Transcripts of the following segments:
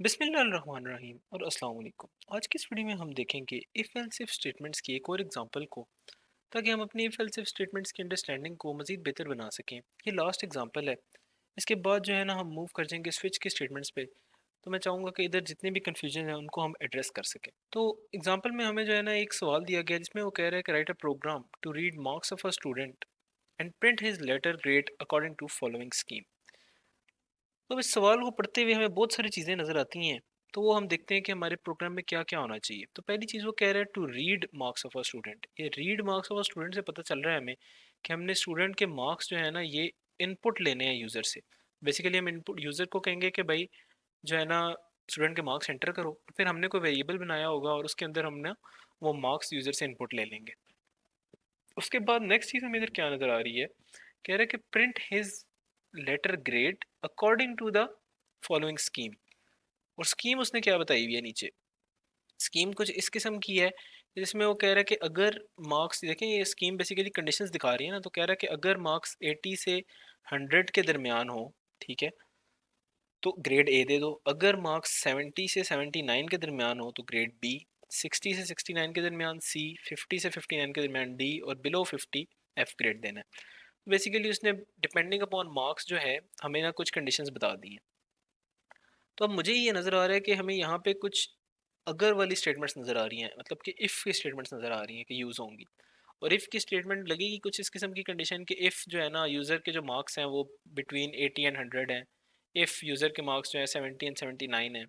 बिस्मिल्लाहिर्रहमानिर्रहीम और अस्सलाम वालेकुम। आज की इस वीडियो में हम देखेंगे इफ़ एल्स इफ स्टेटमेंट्स की एक और एग्जांपल को, ताकि हम अपनी इफ़ एल्स इफ स्टेटमेंट्स की अंडरस्टैंडिंग को मज़ीद बेहतर बना सकें। ये लास्ट एग्जांपल है। इसके बाद जो है ना हम मूव कर जाएंगे स्विच के स्टेटमेंट्स पे। तो मैं चाहूँगा कि इधर जितने भी कन्फ्यूजन है उनको हम एड्रेस कर सकें। तो एग्जाम्पल में हमें जो है ना एक सवाल दिया गया जिसमें वो कह रहा है कि write a program to read marks of a student and print his letter grade according to following scheme. तो इस सवाल को पढ़ते हुए हमें बहुत सारी चीज़ें नज़र आती हैं। तो वो हम देखते हैं कि हमारे प्रोग्राम में क्या क्या होना चाहिए। तो पहली चीज़ वो कह रहा है to read marks of a student. ये read marks of a student से पता चल रहा है हमें कि हमने स्टूडेंट के मार्क्स जो है ना ये इनपुट लेने हैं यूज़र से। बेसिकली हम इनपुट यूज़र को कहेंगे कि भाई जो है ना स्टूडेंट के मार्क्स एंटर करो, फिर हमने कोई वेरिएबल बनाया होगा और उसके अंदर हमने वो मार्क्स यूज़र से इनपुट ले लेंगे। उसके बाद नेक्स्ट चीज़ हमें इधर क्या नज़र आ रही है, कह रहा है कि print his letter grade according to the following scheme. और स्कीम उसने क्या बताई हुई है नीचे। स्कीम कुछ इस किस्म की है जिसमें वो कह रहा है कि अगर मार्क्स देखें, ये स्कीम बेसिकली कंडीशंस दिखा रही है ना। तो कह रहा है कि अगर मार्क्स 80 से 100 के दरमियान हो, ठीक है, तो ग्रेड ए दे दो। अगर मार्क्स 70 से 79 के दरमियान हो तो ग्रेड बी, 60 से 69 के दरमियान सी, 50 से 59 के दरमियान डी और बिलो 50 एफ ग्रेड देना है। बेसिकली उसने डिपेंडिंग अपॉन मार्क्स जो है हमें ना कुछ कंडीशंस बता दी हैं। तो अब मुझे ये नज़र आ रहा है कि हमें यहाँ पे कुछ अगर वाली स्टेटमेंट्स नज़र आ रही हैं, मतलब कि इफ़ की स्टेटमेंट्स नज़र आ रही हैं कि यूज़ होंगी। और इफ़ की स्टेटमेंट लगेगी कुछ इस किस्म की कंडीशन कि इफ़ जो है ना यूज़र के जो मार्क्स हैं वो बिटवीन 80 एंड 100 हैं। इफ़ यूज़र के मार्क्स जो है 70 एंड 79 हैं।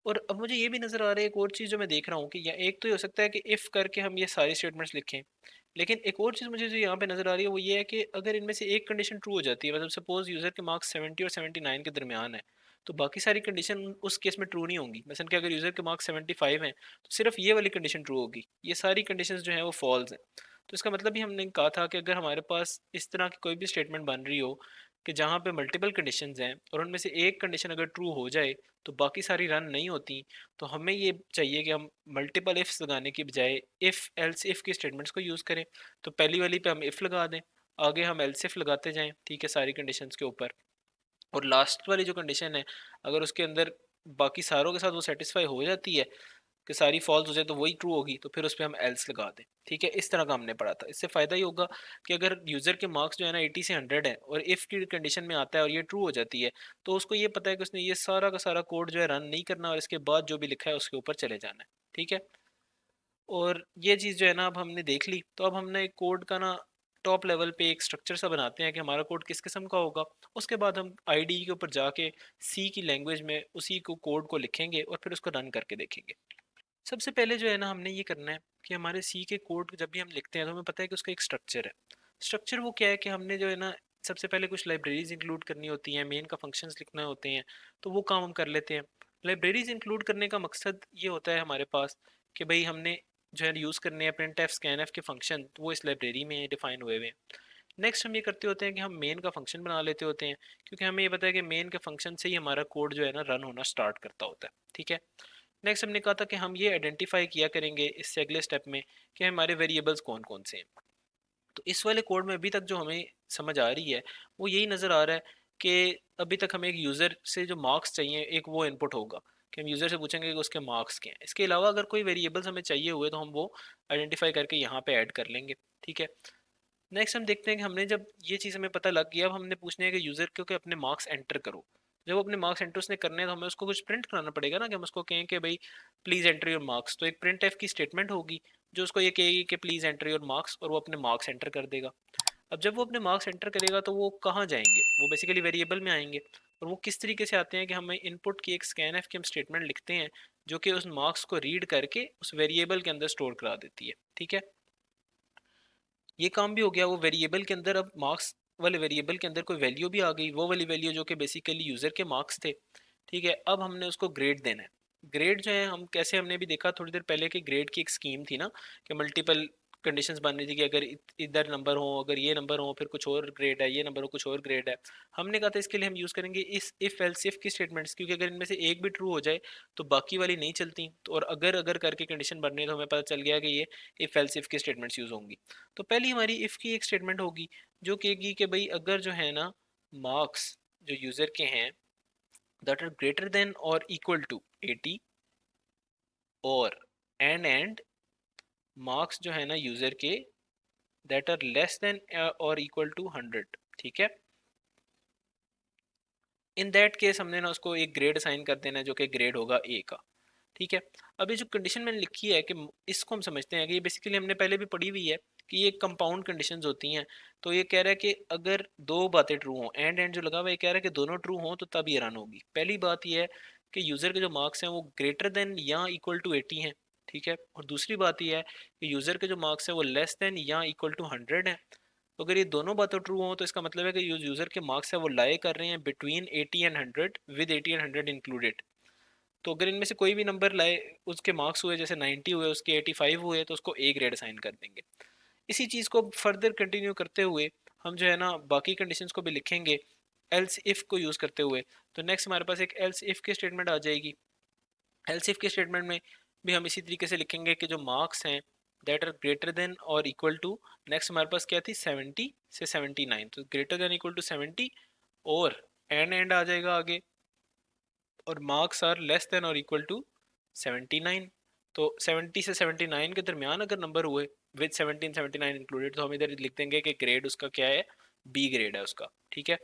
और अब मुझे ये भी नज़र आ रहा है एक और चीज़ जो मैं देख रहा हूँ कि या एक तो ये हो सकता है कि इफ़ करके हम ये सारी स्टेटमेंट्स लिखें। लेकिन एक और चीज़ मुझे जो यहाँ पे नज़र आ रही है वो ये है कि अगर इनमें से एक कंडीशन ट्रू हो जाती है, मतलब सपोज यूज़र के मार्क्स 70 और 79 के दरमियान है, तो बाकी सारी कंडीशन उस केस में ट्रू नहीं होंगी। मसलन कि अगर यूज़र के मार्क्स 75 हैं तो सिर्फ ये वाली कंडीशन ट्रू होगी, ये सारी कंडीशंस जो हैं वो फॉल्स हैं। तो इसका मतलब ही हमने कहा था कि अगर हमारे पास इस तरह की कोई भी स्टेटमेंट बन रही हो कि जहाँ पे मल्टीपल कंडीशंस हैं और उनमें से एक कंडीशन अगर ट्रू हो जाए तो बाकी सारी रन नहीं होती, तो हमें ये चाहिए कि हम मल्टीपल इफ्स लगाने की बजाय इफ़ एल्स इफ़ की स्टेटमेंट्स को यूज़ करें। तो पहली वाली पे हम इफ़ लगा दें, आगे हम एल्स इफ लगाते जाएं, ठीक है, सारी कंडीशंस के ऊपर। और लास्ट वाली जो कंडीशन है, अगर उसके अंदर बाकी सारों के साथ वो सेटिस्फाई हो जाती है कि सारी फॉल्स हो जाए तो वही ट्रू होगी, तो फिर उस पर हम एल्स लगा दें। ठीक है, इस तरह का हमने पढ़ा था। इससे फ़ायदा ये होगा कि अगर यूज़र के मार्क्स जो है ना 80 से 100 है और इफ़ की कंडीशन में आता है और ये ट्रू हो जाती है, तो उसको ये पता है कि उसने ये सारा का सारा कोड जो है रन नहीं करना और इसके बाद जो भी लिखा है उसके ऊपर चले जाना है। ठीक है, और ये चीज़ जो है ना अब हमने देख ली। तो अब हमने कोड का ना टॉप लेवल पे एक स्ट्रक्चर सा बनाते हैं कि हमारा कोड किस किस्म का होगा। उसके बाद हम आईडी के ऊपर जाके सी की लैंग्वेज में उसी को कोड को लिखेंगे और फिर उसको रन करके देखेंगे। सबसे पहले जो है ना हमने ये करना है कि हमारे सी के कोड जब भी हम लिखते हैं तो हमें पता है कि उसका एक स्ट्रक्चर है। स्ट्रक्चर वो क्या है कि हमने जो है ना सबसे पहले कुछ लाइब्रेरीज इंक्लूड करनी होती हैं, मेन का फंक्शंस लिखना होते हैं। तो वो काम हम कर लेते हैं। लाइब्रेरीज इंक्लूड करने का मकसद ये होता है हमारे पास कि भाई हमने जो है यूज़ करने हैं प्रिंट एफ स्कैन एफ के फंक्शन, तो वो इस लाइब्रेरी में डिफाइन हुए हुए हैं। नेक्स्ट हम ये करते होते हैं कि हम मेन का फंक्शन बना लेते होते हैं, क्योंकि हमें ये पता है कि मेन के फंक्शन से ही हमारा कोड जो है ना रन होना स्टार्ट करता होता है। ठीक है, नेक्स्ट हमने कहा था कि हम ये आइडेंटिफाई किया करेंगे इससे अगले स्टेप में कि हमारे वेरिएबल्स कौन कौन से हैं। तो इस वाले कोड में अभी तक जो हमें समझ आ रही है वो यही नज़र आ रहा है कि अभी तक हमें एक यूज़र से जो मार्क्स चाहिए एक वो इनपुट होगा कि हम यूज़र से पूछेंगे कि उसके मार्क्स क्या हैं। इसके अलावा अगर कोई वेरिएबल्स हमें चाहिए हुए तो हम वो आइडेंटिफाई करके यहाँ पे ऐड कर लेंगे। ठीक है, नेक्स्ट हम देखते हैं कि हमने जब ये चीज़ हमें पता लग गया, अब हमने पूछना है कि यूज़र को कि अपने मार्क्स एंटर करो। जब अपने मार्क्स एंटर उसने करने हैं तो हमें उसको कुछ प्रिंट कराना पड़ेगा ना, कि हम उसको कहें कि भाई प्लीज़ एंटर योर मार्क्स। तो एक प्रिंट एफ की स्टेटमेंट होगी जो उसको ये कहेगी कि प्लीज़ एंटर योर मार्क्स, और वो अपने मार्क्स एंटर कर देगा। अब जब वो अपने मार्क्स एंटर करेगा तो वो कहाँ जाएंगे, वो बेसिकली वेरिएबल में आएंगे। और वो किस तरीके से आते हैं कि हमें इनपुट की एक स्कैन एफ की हम स्टेटमेंट लिखते हैं जो कि उस मार्क्स को रीड करके उस वेरिएबल के अंदर स्टोर करा देती है। ठीक है, ये काम भी हो गया। वो वेरिएबल के अंदर अब मार्क्स वाले वेरिएबल के अंदर कोई वैल्यू भी आ गई, वो वाली वैल्यू जो कि बेसिकली यूज़र के मार्क्स थे। ठीक है, अब हमने उसको ग्रेड देना है। ग्रेड जो है हम कैसे, हमने भी देखा थोड़ी देर पहले कि ग्रेड की एक स्कीम थी ना, कि मल्टीपल कंडीशंस बन रही थी कि अगर इधर नंबर हो, अगर ये नंबर हो फिर कुछ और ग्रेड है, ये नंबर हो कुछ और ग्रेड है। हमने कहा था इसके लिए हम यूज़ करेंगे इस इफ़ एल्स इफ की स्टेटमेंट्स, क्योंकि अगर इनमें से एक भी ट्रू हो जाए तो बाकी वाली नहीं चलती। तो और अगर अगर करके कंडीशन बन रही है तो हमें पता चल गया कि ये इफ़ एल्स इफ की स्टेटमेंट्स यूज़ होंगी। तो पहली हमारी इफ़ की एक स्टेटमेंट होगी जो कहेगी कि भाई अगर जो है ना मार्क्स जो यूज़र के हैं दैट आर ग्रेटर देन और इक्वल टू 80 और एंड मार्क्स जो है ना यूजर के दैट आर लेस देन और इक्वल टू 100। ठीक है, इन दैट केस हमने ना उसको एक ग्रेड असाइन कर देना है जो कि ग्रेड होगा ए का। ठीक है, अब ये जो कंडीशन मैंने लिखी है कि इसको हम समझते हैं कि ये बेसिकली हमने पहले भी पढ़ी हुई है कि ये कंपाउंड कंडीशंस होती हैं। तो ये कह रहा है कि अगर दो बातें ट्रू हों, एंड जो लगा हुआ है ये कह रहा है कि दोनों ट्रू हों तो तब ये रन होगी। पहली बात ये है कि यूज़र के जो मार्क्स हैं वो ग्रेटर देन या इक्वल टू 80 हैं। ठीक है, और दूसरी बात यह है कि यूज़र के जो मार्क्स हैं वो लेस देन या इक्वल टू 100 है। तो अगर ये दोनों बातें ट्रू हों तो इसका मतलब है कि यूज़र के मार्क्स है वो लाए कर रहे हैं between 80 and 100 with 80 and 100 included. तो अगर इनमें से कोई भी नंबर लाए उसके मार्क्स हुए जैसे 90 हुए उसके 85 हुए तो उसको ए ग्रेड असाइन कर देंगे। इसी चीज़ को फर्दर कंटिन्यू करते हुए हम जो है ना बाकी कंडीशंस को भी लिखेंगे एल्स इफ को यूज़ करते हुए। तो नेक्स्ट हमारे पास एक एल्स इफ की स्टेटमेंट आ जाएगी। एल्स इफ के स्टेटमेंट में भी हम इसी तरीके से लिखेंगे कि जो मार्क्स हैं दैट आर ग्रेटर देन और इक्वल टू, नेक्स्ट हमारे पास क्या थी 70 से 79, तो ग्रेटर देन इक्वल टू 70 और एंड आ जाएगा आगे और मार्क्स आर लेस देन और इक्वल टू 79। तो 70 से 79 के दरमियान अगर नंबर हुए विद 17 79 इंक्लूडेड तो हम इधर लिख देंगे कि ग्रेड उसका क्या है, बी ग्रेड है उसका। ठीक है,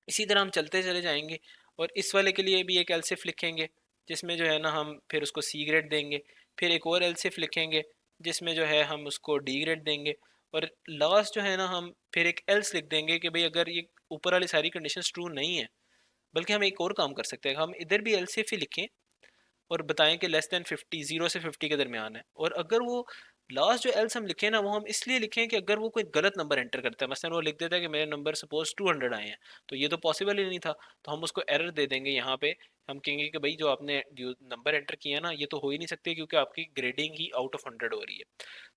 इसी तरह हम चलते चले जाएंगे और इस वाले के लिए भी एक एलसिफ लिखेंगे जिसमें जो है ना हम फिर उसको सी ग्रेड देंगे। फिर एक और एलसिफ लिखेंगे जिसमें जो है हम उसको डी ग्रेड देंगे। और लास्ट जो है ना हम फिर एक एल्स लिख देंगे कि भाई अगर ये ऊपर वाली सारी कंडीशंस ट्रू नहीं है, बल्कि हम एक और काम कर सकते हैं, हम इधर भी एलसीएफ ही लिखें और बताएं कि लेस देन 50, 0 से 50 के दरमियान है। और अगर वो लास्ट जो एल्स हम लिखें ना वो हम इसलिए लिखें कि अगर वो कोई गलत नंबर एंटर करता है, मसलन वो लिख देता है कि मेरे नंबर सपोज 200 आए हैं, तो ये तो पॉसिबल ही नहीं था, तो हम उसको एरर दे देंगे यहाँ पे। हम कहेंगे कि भाई जो आपने नंबर एंटर किया ना ये तो हो ही नहीं सकते क्योंकि आपकी ग्रेडिंग ही आउट ऑफ 100 हो रही है।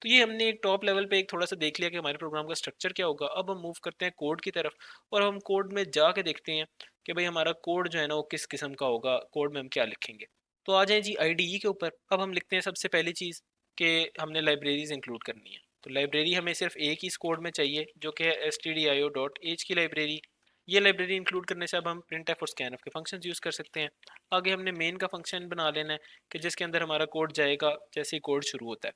तो ये हमने एक टॉप लेवल पे एक थोड़ा सा देख लिया कि हमारे प्रोग्राम का स्ट्रक्चर क्या होगा। अब हम मूव करते हैं कोड की तरफ और हम कोड में जाके देखते हैं कि भाई हमारा कोड जो है ना वो किस किस्म का होगा, कोड में हम क्या लिखेंगे। तो आ जाएं जी आईडीई के ऊपर। अब हम लिखते हैं सबसे पहली चीज़ कि हमने लाइब्रेरीज इंक्लूड करनी है। तो लाइब्रेरी हमें सिर्फ एक ही इस कोड में चाहिए जो कि है stdio.h की लाइब्रेरी। ये लाइब्रेरी इंक्लूड करने से अब हम printf और scanf के फंक्शंस यूज़ कर सकते हैं। आगे हमने मेन का फंक्शन बना लेना है कि जिसके अंदर हमारा कोड जाएगा जैसे ही कोड शुरू होता है।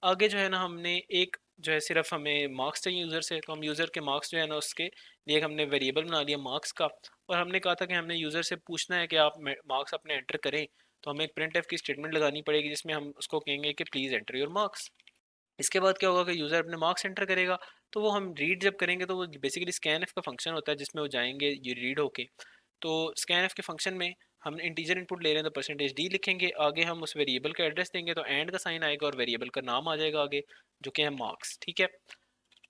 आगे जो है ना हमने एक जो है सिर्फ हमें मार्क्स चाहिए यूज़र से, तो हम यूज़र के मार्क्स जो है ना उसके लिए हमने वेरिएबल बना लिया मार्क्स का। और हमने कहा था कि हमने यूज़र से पूछना है कि आप मार्क्स अपने एंटर करें, तो हमें एक प्रिंट एफ की स्टेटमेंट लगानी पड़ेगी जिसमें हम उसको कहेंगे कि प्लीज़ एंटर योर मार्क्स। इसके बाद क्या होगा कि यूज़र अपने मार्क्स एंटर करेगा, तो वो हम रीड जब करेंगे तो वो बेसिकली स्कैन एफ का फंक्शन होता है जिसमें वो जाएंगे ये रीड होके। तो स्कैन एफ के फंक्शन में हम इंटीजर इनपुट ले रहे हैं तो परसेंटेज डी लिखेंगे, आगे हम उस वेरिएबल का एड्रेस देंगे तो एंड का साइन आएगा और वेरिएबल का नाम आ जाएगा आगे जो कि है मार्क्स। ठीक है,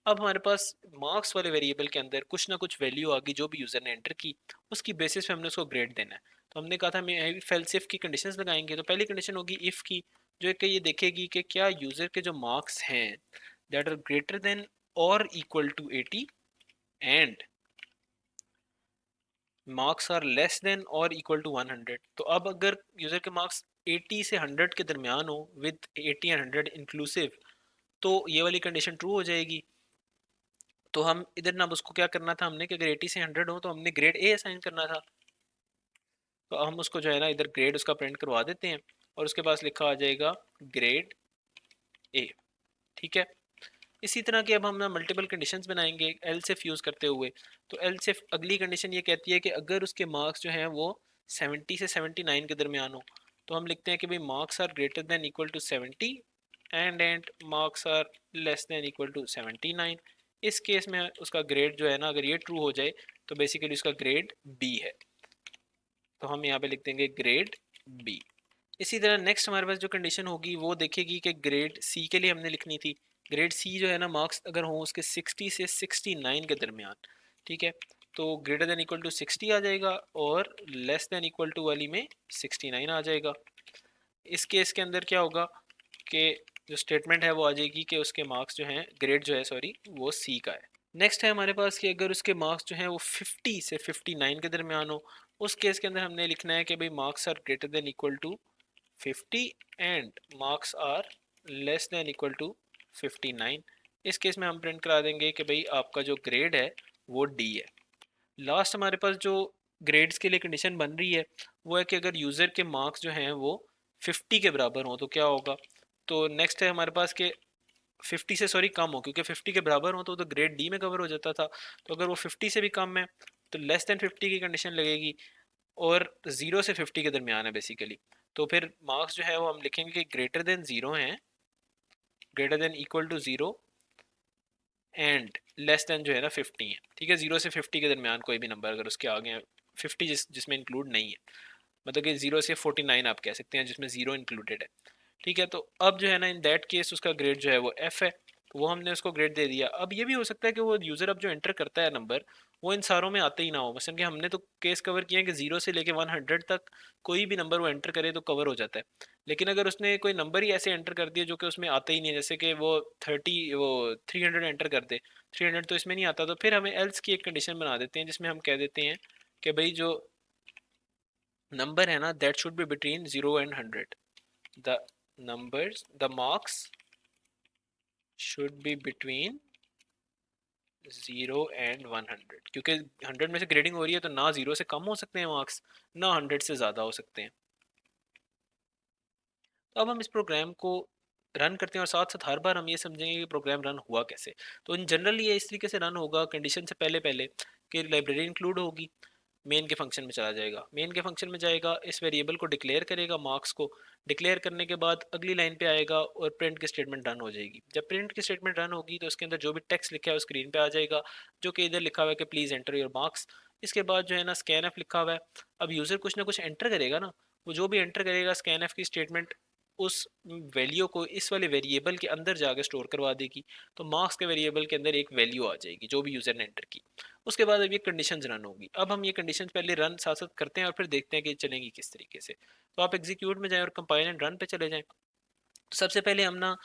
अब हमारे पास मार्क्स वाले वेरिएबल के अंदर कुछ ना कुछ वैल्यू आ गई जो भी यूज़र ने एंटर की, उसकी बेसिस पे हमने उसको ग्रेड देना है। तो हमने कहा था हम इफ एल्स इफ की कंडीशंस लगाएंगे। तो पहली कंडीशन होगी इफ़ की, जो कि ये देखेगी कि क्या यूज़र के जो मार्क्स हैं दैट आर ग्रेटर देन और equal to 80 and marks are less than और इक्वल टू 100। तो अब अगर यूज़र के मार्क्स 80 से 100 के दरमियान हो विद 80 एंड 100 इंक्लूसिव तो ये वाली कंडीशन ट्रू हो जाएगी। तो हम इधर ना उसको क्या करना था हमने कि अगर 80 से 100 हो तो हमने ग्रेड ए असाइन करना था। तो हम उसको जो है ना इधर ग्रेड उसका प्रिंट करवा देते हैं और उसके पास लिखा आ जाएगा ग्रेड ए। ठीक है, इसी तरह की अब हम ना मल्टीपल कंडीशंस बनाएंगे एलसिफ यूज़ करते हुए। तो एलसिफ अगली कंडीशन ये कहती है कि अगर उसके मार्क्स जो हैं वो 70 से 79 के दरमियान हो, तो हम लिखते हैं कि भाई marks are greater than equal to 70 and marks are less than equal to 79। इस केस में उसका ग्रेड जो है ना अगर ये ट्रू हो जाए तो बेसिकली उसका ग्रेड बी है, तो हम यहाँ पे लिख देंगे ग्रेड बी। इसी तरह नेक्स्ट हमारे पास जो कंडीशन होगी वो देखेगी कि ग्रेड सी के लिए हमने लिखनी थी। ग्रेड सी जो है ना मार्क्स अगर हो उसके 60 से 69 के दरमियान। ठीक है, तो ग्रेटर देन इक्वल टू 60 आ जाएगा और लेस देन इक्वल टू वाली में 69 आ जाएगा। इस केस के अंदर क्या होगा कि जो स्टेटमेंट है वो आ जाएगी कि उसके मार्क्स जो हैं ग्रेड जो है सॉरी वो सी का है। नेक्स्ट है हमारे पास कि अगर उसके मार्क्स जो हैं वो 50 से 59 के दरमियान हो, उस केस के अंदर हमने लिखना है कि भाई marks are greater than equal to 50 and marks are less than equal to 59। इस केस में हम प्रिंट करा देंगे कि भाई आपका जो ग्रेड है वो डी है। लास्ट हमारे पास जो ग्रेड्स के लिए कंडीशन बन रही है वो है कि अगर यूज़र के मार्क्स जो हैं वो 50 के बराबर हों तो क्या होगा। तो नेक्स्ट है हमारे पास के 50 से सॉरी कम हो, क्योंकि 50 के बराबर हो तो ग्रेड डी में कवर हो जाता था। तो अगर वो 50 से भी कम है तो लेस देन 50 की कंडीशन लगेगी, और 0 से 50 के दरमियान है बेसिकली। तो फिर मार्क्स जो है वो हम लिखेंगे कि ग्रेटर देन ज़ीरो हैं, greater than equal to zero and less than जो है ना 50 है। ठीक है, 0 से 50 के दरमियान कोई भी नंबर अगर उसके आगे 50 जिसमें इंक्लूड नहीं है, मतलब कि 0 से 49 आप कह सकते हैं जिसमें ज़ीरो इंक्लूडेड है। ठीक है, तो अब जो है ना इन दैट केस उसका ग्रेड जो है वो एफ है, तो वो हमने उसको ग्रेड दे दिया। अब ये भी हो सकता है कि वो यूज़र अब जो एंटर करता है नंबर वो इन सारों में आते ही ना हो, मसलन कि हमने तो केस कवर किया है कि 0 से लेके 100 तक कोई भी नंबर वो एंटर करे तो कवर हो जाता है। लेकिन अगर उसने कोई नंबर ही ऐसे एंटर कर दिया जो कि उसमें आता ही नहीं है, जैसे कि वो 300 एंटर कर दे, 300 तो इसमें नहीं आता, तो फिर हमें एल्स की एक कंडीशन बना देते हैं जिसमें हम कह देते हैं कि भाई जो नंबर है ना that should be between 0 and 100, the numbers the marks should be between 0 and 100, क्योंकि 100 में से ग्रेडिंग हो रही है तो ना 0 से कम हो सकते हैं मार्क्स, ना 100 से ज़्यादा हो सकते हैं। तो अब हम इस प्रोग्राम को रन करते हैं और साथ साथ हर बार हम ये समझेंगे कि प्रोग्राम रन हुआ कैसे। तो इन जनरल ये इस तरीके से रन होगा, कंडीशन से पहले पहले कि लाइब्रेरी इंक्लूड होगी, मेन के फंक्शन में चला जाएगा, मेन के फंक्शन में जाएगा, इस वेरिएबल को डिक्लेयर करेगा, मार्क्स को डिक्लेयर करने के बाद अगली लाइन पे आएगा और प्रिंट की स्टेटमेंट रन हो जाएगी। जब प्रिंट की स्टेटमेंट रन होगी तो उसके अंदर जो भी टेक्स्ट लिखा है वो स्क्रीन पे आ जाएगा, जो कि इधर लिखा हुआ है कि प्लीज़ एंटर योर मार्क्स। इसके बाद जो है ना स्कैन एफ लिखा हुआ है, अब यूज़र कुछ ना कुछ एंटर करेगा ना, वो जो भी एंटर करेगा स्कैन एफ की स्टेटमेंट उस वैल्यू को इस वाले वेरिएबल के अंदर जाकर स्टोर करवा देगी। तो मार्क्स के वेरिएबल के अंदर एक वैल्यू आ जाएगी जो भी यूज़र ने एंटर की। उसके बाद अब ये कंडीशंस रन होगी। अब हम ये कंडीशंस पहले रन साथ साथ करते हैं और फिर देखते हैं कि चलेंगी किस तरीके से। तो आप एग्जीक्यूट में जाएं और कंपाइल एंड रन पे चले जाएं। तो सबसे पहले हम ना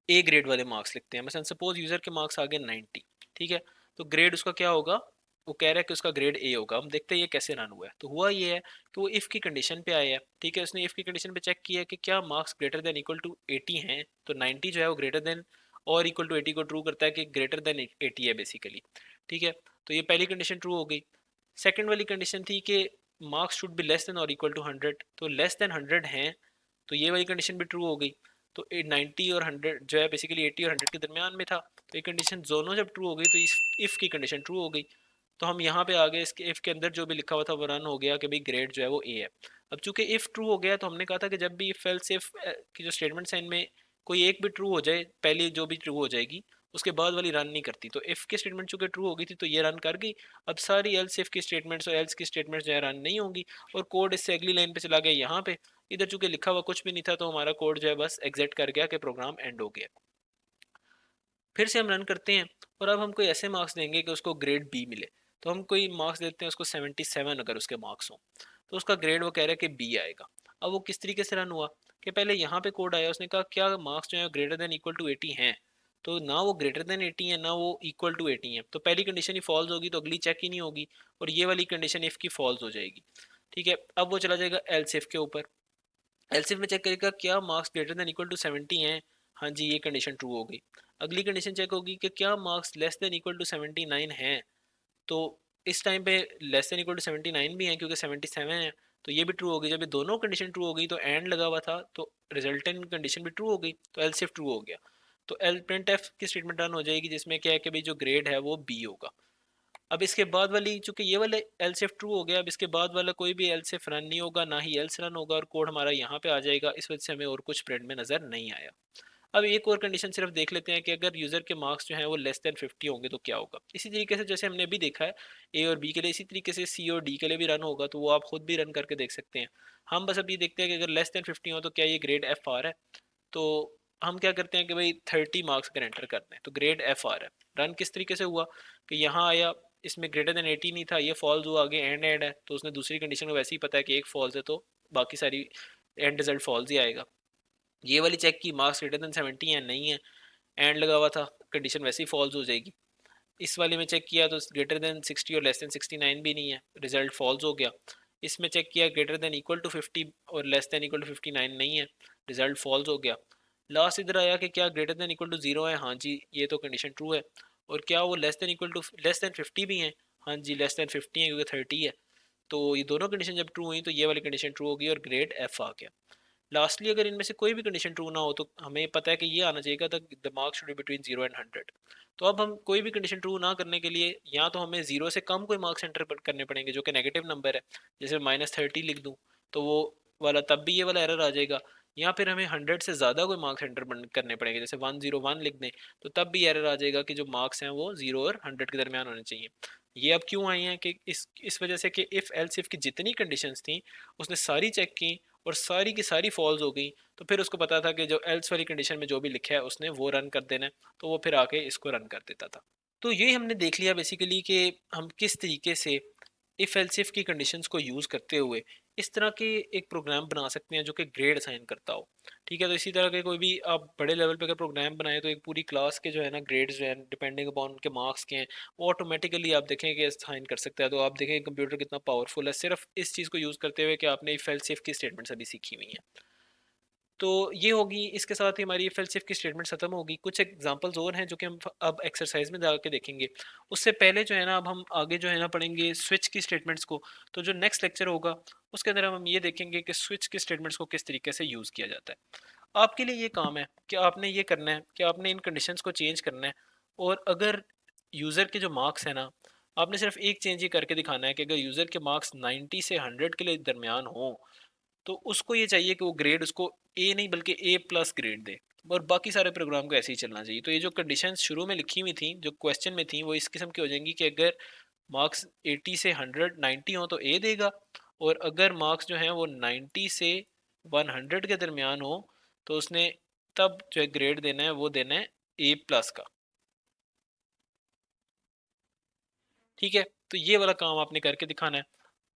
ए ग्रेड वाले मार्क्स लिखते हैं, मसलन सपोज यूज़र के मार्क्स आ गए 90। ठीक है, तो ग्रेड उसका क्या होगा, वो कह रहा है कि उसका ग्रेड ए होगा। हम देखते हैं ये कैसे रन हुआ है। तो हुआ ये है कि वो इफ़ की कंडीशन पे आया है। ठीक है, उसने इफ़ की कंडीशन पे चेक किया है कि क्या marks greater than equal to 80 हैं, तो 90 जो है वो ग्रेटर देन और इक्वल टू 80 को ट्रू करता है कि ग्रेटर देन 80 है बेसिकली। ठीक है, तो ये पहली कंडीशन ट्रू हो गई। सेकेंड वाली कंडीशन थी कि marks should be less than और इक्वल टू 100, तो लेस देन 100 हैं, तो ये वाली कंडीशन भी ट्रू हो गई। तो 90 और 100 जो है बेसिकली 80 और 100 के दरमियान में था, तो ये कंडीशन दोनों जब ट्रू हो गई तो इस इफ़ की कंडीशन ट्रू हो गई। तो हम यहाँ पे आ गए, इसके इफ़ के अंदर जो भी लिखा हुआ था वो रन हो गया कि भाई ग्रेड जो है वो ए है। अब चूंकि इफ़ ट्रू हो गया तो हमने कहा था कि जब भी इफ एल्स इफ की जो स्टेटमेंट्स हैं इनमें कोई एक भी ट्रू हो जाए, पहले जो भी ट्रू हो जाएगी उसके बाद वाली रन नहीं करती। तो इफ़ की स्टेटमेंट चूंकि ट्रू हो गई थी तो ये रन कर गई। अब सारी एल्स इफ की स्टेटमेंट्स और एल्स की स्टेटमेंट्स जो है रन नहीं होंगी, और कोड इससे अगली लाइन पे चला गया यहाँ पे। इधर चूंकि लिखा हुआ कुछ भी नहीं था तो हमारा कोड जो है बस एग्जिट कर गया कि प्रोग्राम एंड हो गया। फिर से हम रन करते हैं और अब हम कोई ऐसे मार्क्स देंगे कि उसको ग्रेड बी मिले। तो हम कोई मार्क्स देते हैं उसको 77, अगर उसके मार्क्स हों तो उसका ग्रेड वो कह रहा है कि बी आएगा। अब वो किस तरीके से रन हुआ कि पहले यहाँ पे कोड आया, उसने कहा क्या मार्क्स जो है ग्रेटर देन इक्वल टू 80 हैं, तो ना वो ग्रेटर देन 80 है ना वो इक्वल टू 80 है, तो पहली कंडीशन ही फॉल्स होगी तो अगली चेक ही नहीं होगी, और ये वाली कंडीशन इफ़ की फॉल्स हो जाएगी। ठीक है, अब वो चला जाएगा एल्स इफ के ऊपर। एलसीएफ में चेक करेगा क्या marks greater than equal to 70 हैं, हाँ जी ये कंडीशन ट्रू हो गई। अगली कंडीशन चेक होगी कि क्या marks less than equal to 79 हैं, तो इस टाइम पे लेस देन इक्वल टू 79 भी हैं क्योंकि 77 है, तो ये भी ट्रू हो गई। जब ये दोनों कंडीशन ट्रू हो गई तो एंड लगा हुआ था तो रिजल्टेंट कंडीशन भी ट्रू हो गई, तो एलसीएफ ट्रू हो गया। तो एल प्रिंट एफ की स्टेटमेंट रन हो जाएगी जिसमें क्या है कि भाई जो ग्रेड है वो बी होगा। अब इसके बाद वाली चूंकि ये वाले एल्स ट्रू हो गया, अब इसके बाद वाला कोई भी एल्स रन नहीं होगा, ना ही एल्स रन होगा, और कोड हमारा यहाँ पे आ जाएगा। इस वजह से हमें और कुछ प्रिंट में नज़र नहीं आया। अब एक और कंडीशन सिर्फ देख लेते हैं कि अगर यूज़र के मार्क्स जो हैं वो लेस देन 50 होंगे तो क्या होगा। इसी तरीके से जैसे हमने अभी देखा है ए और बी के लिए, इसी तरीके से सी और डी के लिए भी रन होगा, तो वो आप खुद भी रन करके देख सकते हैं। हम बस अभी देखते हैं कि अगर लेस देन 50 हो तो क्या ये ग्रेड एफ आ रहा है। तो हम क्या करते हैं कि भाई 30 मार्क्स अगर एंटर करते हैं तो ग्रेड एफ आ रहा है। रन किस तरीके से हुआ कि यहाँ आया, इसमें ग्रेटर देन 80 नहीं था, ये फॉल्स हुआ, आगे एंड एंड है तो उसने दूसरी कंडीशन को वैसे ही पता है कि एक फॉल्स है तो बाकी सारी एंड रिजल्ट फॉल्स ही आएगा। ये वाली चेक की मार्क्स ग्रेटर देन 70 है नहीं है, एंड लगा हुआ था, कंडीशन वैसे ही फॉल्स हो जाएगी। इस वाले में चेक किया तो ग्रेटर देन 60 और लेस देन 69 भी नहीं है, रिजल्ट फॉल्स हो गया। इसमें चेक किया ग्रेटर देन इक्वल टू 50 और लेस देन इक्वल टू 59 नहीं है, रिजल्ट फॉल्स हो गया। लास्ट इधर आया कि क्या ग्रेटर देन इक्वल टू 0 है, हाँ जी ये तो कंडीशन ट्रू है। और क्या वो less than equal to less than 50 भी हैं, हाँ जी लेस देन 50 है क्योंकि 30 है। तो ये दोनों कंडीशन जब ट्रू हुई तो ये वाली कंडीशन ट्रू होगी और ग्रेड एफ आ गया। लास्टली अगर इनमें से कोई भी कंडीशन ट्रू ना हो तो हमें पता है कि ये आना चाहिए the marks should be between 0 and 100। तो अब हम कोई भी कंडीशन ट्रू ना करने के लिए या तो हमें 0 से कम कोई मार्क्स एंटर करने पड़ेंगे जो कि नेगेटिव नंबर है, जैसे -30 लिख दूँ तो वो वाला तब भी ये वाला एरर आ जाएगा, या फिर हमें 100 से ज़्यादा कोई मार्क्स एंटर करने पड़ेंगे, जैसे 101 लिख दें तो तब भी एरर आ जाएगा कि जो मार्क्स हैं वो 0 और 100 के दरमियान होने चाहिए। ये अब क्यों आई हैं कि इस वजह से कि इफ़ एल्स इफ़ की जितनी कंडीशंस थी उसने सारी चेक की और सारी की सारी फॉल्स हो गई, तो फिर उसको पता था कि जो एल्स वाली कंडीशन में जो भी लिखा है उसने वो रन कर देना है, तो वो फिर आके इसको रन कर देता था। तो ये हमने देख लिया बेसिकली कि हम किस तरीके से इफ एल्स इफ की कंडीशंस को यूज़ करते हुए इस तरह के एक प्रोग्राम बना सकते हैं जो कि ग्रेड असाइन करता हो। ठीक है, तो इसी तरह के कोई भी आप बड़े लेवल पे अगर प्रोग्राम बनाए तो एक पूरी क्लास के जो है ना ग्रेड्स जो है डिपेंडिंग अपॉन उनके मार्क्स के हैं वो ऑटोमेटिकली आप देखें कि असाइन कर सकता है। तो आप देखें कंप्यूटर कितना पावरफुल है सिर्फ इस चीज़ को यूज़ करते हुए कि आपने इफ एल्स इफ की स्टेटमेंट्स अभी सीखी हुई हैं। तो ये होगी, इसके साथ ही हमारी फेल्सिफ की स्टेटमेंट खत्म होगी। कुछ एग्जांपल्स और हैं जो कि हम अब एक्सरसाइज में जाके देखेंगे। उससे पहले जो है ना अब हम आगे जो है ना पढ़ेंगे स्विच की स्टेटमेंट्स को। तो जो नेक्स्ट लेक्चर होगा उसके अंदर हम ये देखेंगे कि स्विच की स्टेटमेंट्स को किस तरीके से यूज़ किया जाता है। आपके लिए ये काम है कि आपने ये करना है कि आपने इन कंडीशंस को चेंज करना है, और अगर यूज़र के जो मार्क्स हैं ना, आपने सिर्फ एक चेंज ही करके दिखाना है कि अगर यूज़र के मार्क्स 90 से 100 के लिए दरमियान हो तो उसको ये चाहिए कि वो ग्रेड उसको ए नहीं बल्कि ए प्लस ग्रेड दे, और बाकी सारे प्रोग्राम को ऐसे ही चलना चाहिए। तो ये जो कंडीशंस शुरू में लिखी हुई थी जो क्वेश्चन में थी वो इस किस्म की हो जाएंगी कि अगर मार्क्स 80 से 190 हो तो ए देगा, और अगर मार्क्स जो हैं वो 90 से 100 के दरमियान हो तो उसने तब जो है ग्रेड देना है वो देना है ए प्लस का। ठीक है, तो ये वाला काम आपने करके दिखाना है।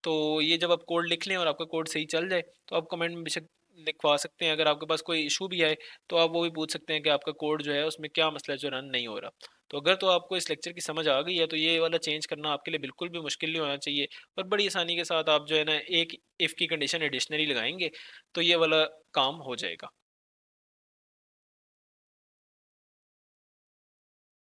तो ये जब आप कोड लिख लें और आपका कोड सही चल जाए तो आप कमेंट में बेशक लिखवा सकते हैं। अगर आपके पास कोई इशू भी आए तो आप वो भी पूछ सकते हैं कि आपका कोड जो है उसमें क्या मसला है जो रन नहीं हो रहा। तो अगर तो आपको इस लेक्चर की समझ आ गई है तो ये वाला चेंज करना आपके लिए बिल्कुल भी मुश्किल नहीं होना चाहिए, और बड़ी आसानी के साथ आप जो है ना एक इफ़ की कंडीशन एडिशनली लगाएंगे तो ये वाला काम हो जाएगा।